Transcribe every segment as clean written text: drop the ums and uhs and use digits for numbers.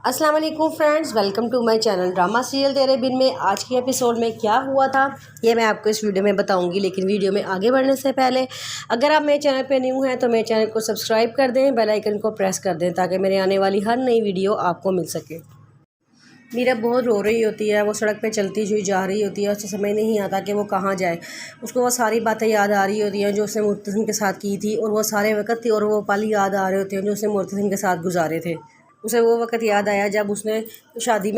अस्सलाम वालेकुम friends, welcome to my channel drama serial Tere Bin में। आज की एपिसोड में क्या हुआ था ये मैं आपको इस वीडियो में बताऊंगी, लेकिन वीडियो में आगे बढ़ने से पहले अगर आप मेरे चैनल पे न्यू हैं तो मेरे चैनल को सब्सक्राइब कर दें, बेल आइकन को प्रेस कर दें ताकि मेरे आने वाली हर नई वीडियो आपको मिल सके। मीरा बहुत रो रही होती है, वो सड़क पे चलती हुई जा रही होती है, उसे समझ नहीं आता कि वो कहाँ जाए। उसको वो सारी बातें याद आ रही होती हैं जो उसने मुर्तसिम के साथ की थी, और वो सारे वक्त थी और वो पल याद आ रहे होते हैं जो उसने मुर्तसिम के साथ गुजारे थे। उसे वो वक्त याद आया जब उसने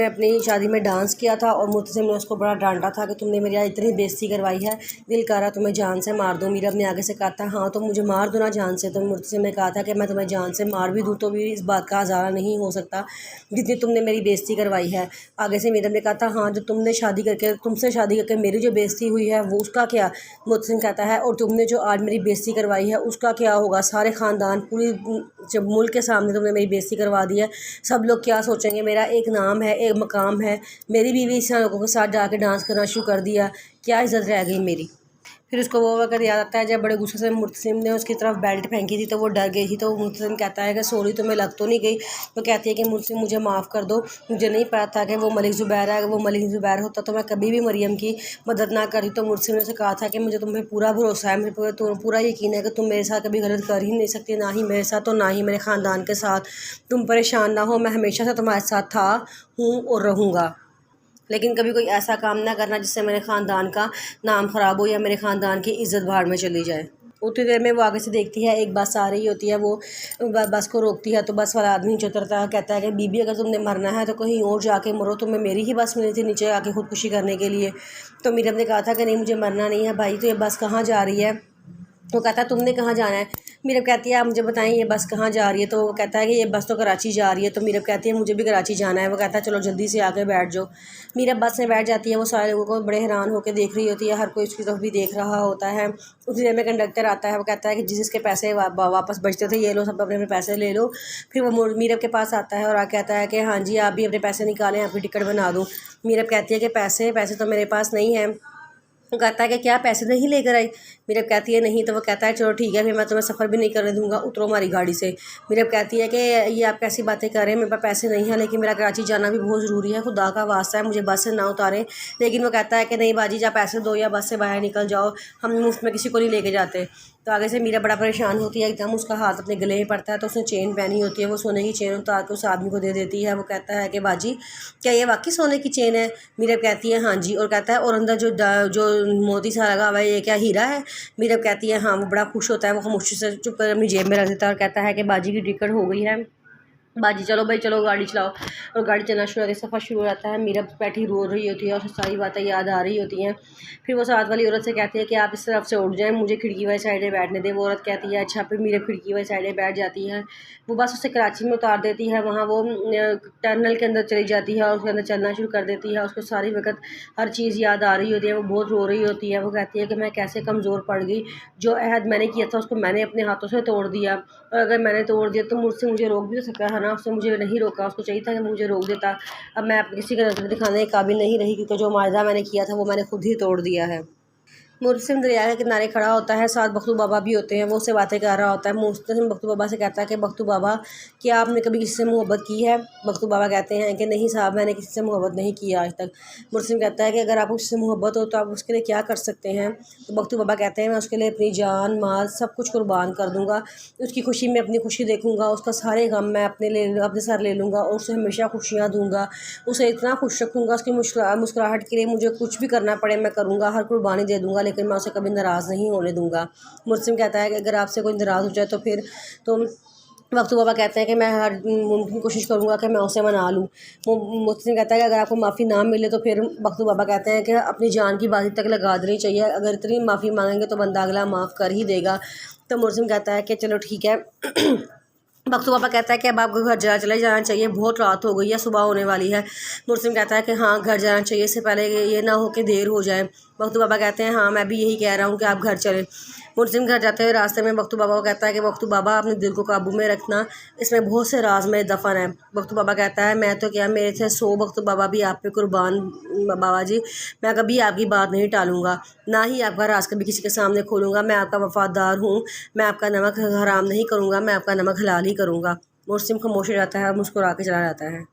अपनी शादी में डांस किया था और मुर्तसिम ने उसको बड़ा डांटा था कि तुमने मेरी इतनी बेइज्जती करवाई है, दिल कर रहा तुम्हें जान से मार दूँ। मीरा अपने आगे से कहा था हाँ तो मुझे मार दो ना जान से। तो मुर्तसिम ने कहा था कि मैं तुम्हें जान से मार भी दूँ तो भी इस बात का हज़ारा नहीं हो सकता जितनी तुमने मेरी बेइज्जती करवाई है। आगे से मीरा ने कहा था हाँ जो तुमसे शादी करके मेरी जो बेइज्जती हुई है वो उसका क्या। मुर्तसिम कहता है और तुमने जो आज मेरी बेइज्जती करवाई है उसका क्या होगा। सारे ख़ानदान पूरी जब मुल्क के सामने तुमने मेरी बेइज्जती करवा दी है, सब लोग क्या सोचेंगे। मेरा एक नाम है, एक मकाम है, मेरी बीवी इस लोगों के साथ जाके डांस करना शुरू कर दिया, क्या इज़्ज़त रह गई मेरी। फिर उसको वो वक्त याद आता है जब बड़े गुस्से से मुर्तसिम ने उसकी तरफ बेल्ट फेंकी थी तो वो डर गई थी। तो मुर्तसिम कहता है कि सॉरी तुम्हें लग तो नहीं गई। तो कहती है कि मुर्तसिम मुझे माफ़ कर दो, मुझे नहीं पता था कि वो मलिक ज़ुबैर है। अगर वो मलिक ज़ुबैर होता तो मैं कभी भी मरियम की मदद ना करी। तो मुर्तसिम ने उसे कहा था कि मुझे तुम्हें पूरा भरोसा है, मुझे पूरा यकीन है कि तुम मेरे साथ कभी गलत कर ही नहीं सकती, ना ही मेरे साथ और ना ही मेरे ख़ानदान के साथ। तुम परेशान ना हो, मैं हमेशा से तुम्हारे साथ था, हूँ और रहूँगा। लेकिन कभी कोई ऐसा काम ना करना जिससे मेरे ख़ानदान का नाम ख़राब हो या मेरे ख़ानदान की इज़्ज़त भाड़ में चली जाए। उतनी देर में वो आगे से देखती है एक बस आ रही होती है, वो बस को रोकती है। तो बस वाला आदमी नीचे उतरता है, कहता है कि बीबी अगर तुमने मरना है तो कहीं और जाके मरो, तुम्हें मेरी ही बस मिली थी नीचे आके खुदकुशी करने के लिए। तो मीरम ने कहा था कि नहीं मुझे मरना नहीं है भाई। तो ये बस कहाँ जा रही है। वो कहता है तुमने कहाँ जाना है। मीरब कहती है आप मुझे बताएं ये बस कहाँ जा रही है। तो वो कहता है कि ये बस तो कराची जा रही है। तो मीरब कहती है मुझे भी कराची जाना है। वो कहता है चलो जल्दी से आके बैठ जाओ। मीरब बस में बैठ जाती है। वो सारे लोगों को बड़े हैरान होकर देख रही होती है, हर कोई उसकी तरफ भी देख रहा होता है। उसी देर में कंडक्टर आता है, वो कहता है कि जिसके पैसे वापस बचते थे ये लो, सब अपने अपने पैसे ले लो। फिर वो मीरब के पास आता है और आ कहता है कि हाँ जी आप भी अपने पैसे निकालें, आपकी टिकट बना दूँ। मीरब कहती है कि पैसे तो मेरे पास नहीं है। वो कहता है कि क्या पैसे नहीं लेकर आई। मीरब कहती है नहीं। तो वो कहता है चलो ठीक है फिर मैं तुम्हें सफ़र भी नहीं करने दूंगा, उतरो हमारी गाड़ी से। मीरब कहती है कि ये आप कैसी बातें कर रहे हैं, मेरे पास पैसे नहीं हैं लेकिन मेरा कराची जाना भी बहुत ज़रूरी है, खुदा का वास्ता है मुझे बस से ना उतारें। लेकिन वो कहता है कि नहीं बाजी जा पैसे दो या बस से बाहर निकल जाओ, हम मुफ्त में किसी को नहीं लेके जाते। तो आगे से मीरा बड़ा परेशान होती है, एकदम उसका हाथ अपने गले में पड़ता है। तो उसने चेन पहनी होती है, वो सोने की चेन उतार के उस आदमी को दे देती है। वो कहता है कि बाजी क्या ये वाकई सोने की चेन है। मीरब कहती है हाँ जी। और कहता है और अंदर जो मोती सा लगा हुआ है ये क्या हीरा है। मीरब कहती है हाँ। वो बड़ा खुश होता है, वो खामोशी से चुप कर अपनी जेब में रख देता है और कहता है कि बाजी की टिकट हो गई है, बाजी चलो भाई चलो गाड़ी चलाओ। और गाड़ी चलना शुरू होती है, सफ़र शुरू हो जाता है। मीरा बैठी रो रही होती है और सारी बातें याद आ रही होती हैं। फिर वो साथ वाली औरत से कहती है कि आप इस तरफ से उठ जाएं, मुझे खिड़की वाली साइड में बैठने दें। वो औरत कहती है अच्छा। फिर मीरा खिड़की वाली साइड में बैठ जाती है। वो बस उसे कराची में उतार देती है, वहाँ वो टनल के अंदर चली जाती है और उसके अंदर चलना शुरू कर देती है। उसको सारी वक्त हर चीज़ याद आ रही होती है, वो बहुत रो रही होती है। वो कहती है कि मैं कैसे कमज़ोर पड़ गई, जो अहद मैंने किया था उसको मैंने अपने हाथों से तोड़ दिया, और अगर मैंने तोड़ दिया तो मुझे रोक भी तो सकता है ना। उसने मुझे नहीं रोका, उसको चाहिए था कि मुझे रोक देता। अब मैं किसी का नजर दिखाने के काबिल नहीं रही क्योंकि जो माजरा मैंने किया था वो मैंने खुद ही तोड़ दिया है। मुर्तसिम दरिया के किनारे खड़ा होता है, साथ बख्तू बाबा भी होते हैं, वो उससे बातें कर रहा होता है। मुर्तसिम बख्तू बाबा से कहता है कि बख्तू बाबा क्या आपने कभी किसी से मोहब्बत की है। बख्तू बाबा कहते हैं कि नहीं साहब मैंने किसी से मोहब्बत नहीं की आज तक। मुर्तसिम कहता है कि अगर आपको किसी से मोहब्बत हो तो आप उसके लिए क्या कर सकते हैं। तो बख्तू बाबा कहते हैं मैं उसके लिए अपनी जान माल सब कुछ कुर्बान कर दूँगा, उसकी खुशी में अपनी खुशी देखूँगा, उसका सारे गम मैं अपने सर ले लूँगा और उसे हमेशा खुशियाँ दूँगा, उसे इतना खुश रखूँगा उसकी मुस्कुराहट के लिए मुझे कुछ भी करना पड़े मैं करूँगा, हर कुर्बानी दे दूँगा, लेकिन मैं उसे कभी नाराज़ नहीं होने दूँगा। मुर्तसिम कहता है कि अगर आपसे कोई नाराज़ हो जाए तो फिर तो बख्तू बाबा कहते हैं कि मैं हर मुमकिन कोशिश करूँगा कि मैं उसे मना लूँ। मुर्तसिम कहता है कि अगर आपको माफ़ी ना मिले तो फिर बख्तू बाबा कहते हैं कि अपनी जान की बाजी तक लगा देनी चाहिए, अगर इतनी माफ़ी मांगेंगे तो बंदा अगला माफ़ कर ही देगा। तो मुर्तसिम कहता है कि चलो ठीक है। बख्तू बाबा कहता है कि अब आपको घर चले जाना चाहिए, बहुत रात हो गई है, सुबह होने वाली है। मुर्तसिम कहता है कि हाँ घर जाना चाहिए, इससे पहले ये ना हो कि देर हो जाए। बख्तू बाबा कहते हैं हाँ मैं भी यही कह रहा हूँ कि आप घर चलें। मुर्तसिम घर जाते हुए रास्ते में बख्तू बाबा को कहता है कि बख्तू बाबा अपने दिल को काबू में रखना, इसमें बहुत से राज में दफन है। बख्तू बाबा कहता है मैं तो क्या मेरे से 100 बख्तू बाबा भी आप पे कुर्बान बाबा जी, मैं कभी आपकी बात नहीं टालूंगा, ना ही आपका राज कभी किसी के सामने खोलूँगा। मैं आपका वफादार हूँ, मैं आपका नमक हराम नहीं करूँगा, मैं आपका नमक हलाल ही करूँगा। मुर्तसिम खामोश हो जाता है, मुस्कुरा के चला जाता है।